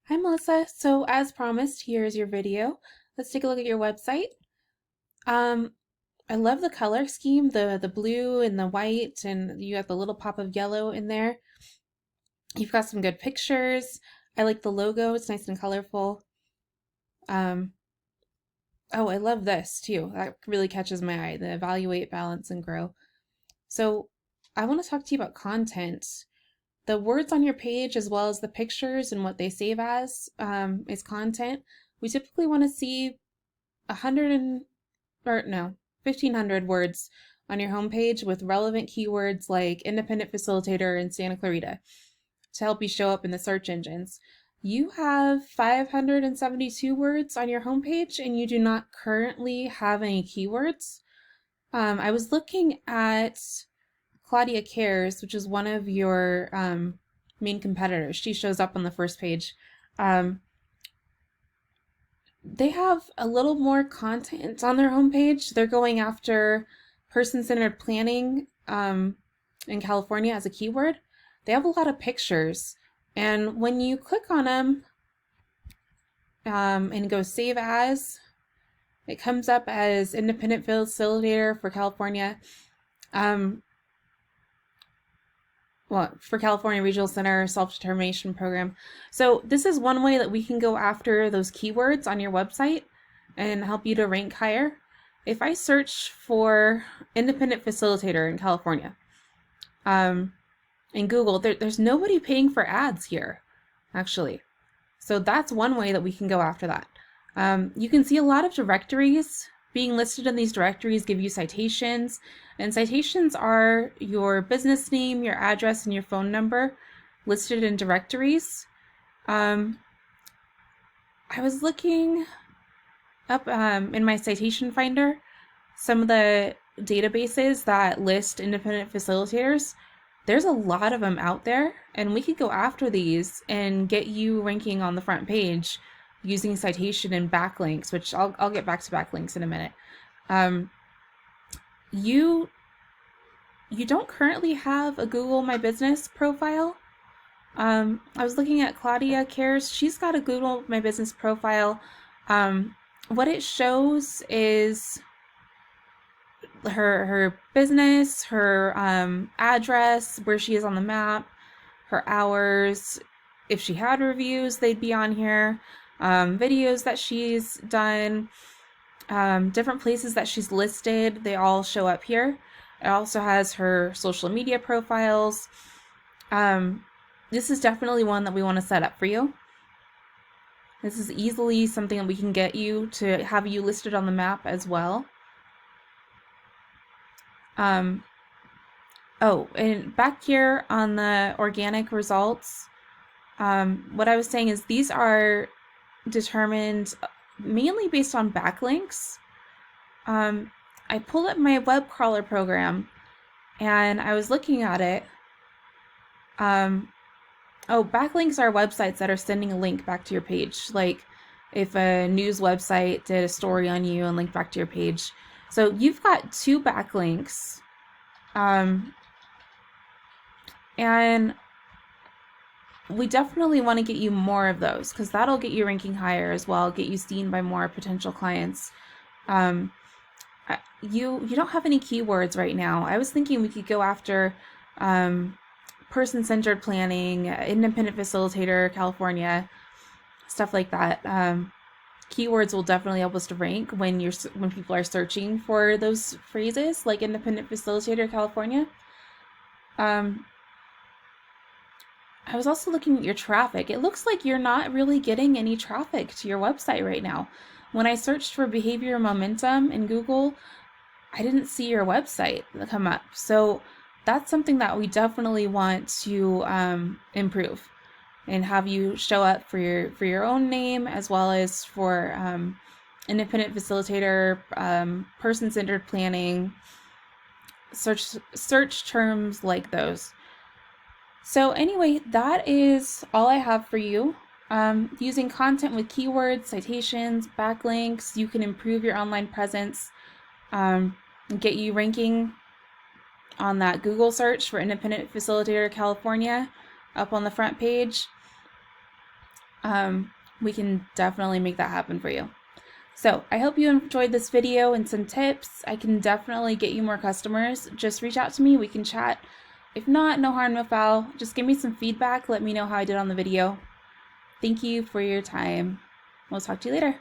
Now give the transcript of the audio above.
Hi Melissa. So as promised, here's your video. Let's take a look at your website. Um, I love the color scheme, the blue and the white, and you have the little pop of yellow in there. You've got some good pictures. I like the logo, it's nice and colorful. Um, oh, I love this too. That really catches my eye, the evaluate, balance, and grow. So I want to talk to you about content. The words on your page, as well as the pictures and what they save as, is content. We typically want to see 100 and, or no, 1,500 words on your homepage with relevant keywords like independent facilitator and Santa Clarita to help you show up in the search engines. You have 572 words on your homepage and you do not currently have any keywords. I was looking at Claudia Cares, which is one of your main competitors. She shows up on the first page. They have a little more content on their homepage. They're going after person-centered planning in California as a keyword. They have a lot of pictures, and when you click on them and go save as, it comes up as independent facilitator for California. For California Regional Center Self-Determination Program. So this is one way that we can go after those keywords on your website and help you to rank higher. If I search for independent facilitator in California, in Google, there's nobody paying for ads here, actually. So that's one way that we can go after that. You can see a lot of directories being listed in these directories give you citations, and citations are your business name, your address, and your phone number listed in directories. I was looking up in my citation finder some of the databases that list independent facilitators. There's a lot of them out there, and we could go after these and get you ranking on the front page using citation and backlinks, which I'll get back to backlinks in a minute. You don't currently have a Google My Business profile. I was looking at Claudia Cares. She's got a Google My Business profile. What it shows is her business, her address, where she is on the map, her hours. If she had reviews, they'd be on here. Videos that she's done, different places that she's listed, they all show up here. It also has her social media profiles. This is definitely one that we want to set up for you. This is easily something that we can get you to have you listed on the map as well. Oh, and back here on the organic results, what I was saying is these are determined mainly based on backlinks. I pulled up my web crawler program and I was looking at it. Backlinks are websites that are sending a link back to your page. Like if a news website did a story on you and linked back to your page. So you've got 2 backlinks. And we definitely want to get you more of those because that'll get you ranking higher as well, get you seen by more potential clients. You don't have any keywords right now. I was thinking we could go after person-centered planning, independent facilitator, California, stuff like that. Keywords will definitely help us to rank when people are searching for those phrases like independent facilitator, California. I was also looking at your traffic. It looks like you're not really getting any traffic to your website right now. When I searched for behavior momentum in Google, I didn't see your website come up. So that's something that we definitely want to improve and have you show up for your own name as well as for independent facilitator, person-centered planning, search terms like those. So anyway, that is all I have for you. Using content with keywords, citations, backlinks, you can improve your online presence, get you ranking on that Google search for Independent Facilitator California up on the front page. we can definitely make that happen for you. So I hope you enjoyed this video and some tips. I can definitely get you more customers. Just reach out to me, we can chat. If not, no harm, no foul. Just give me some feedback. Let me know how I did on the video. Thank you for your time. We'll talk to you later.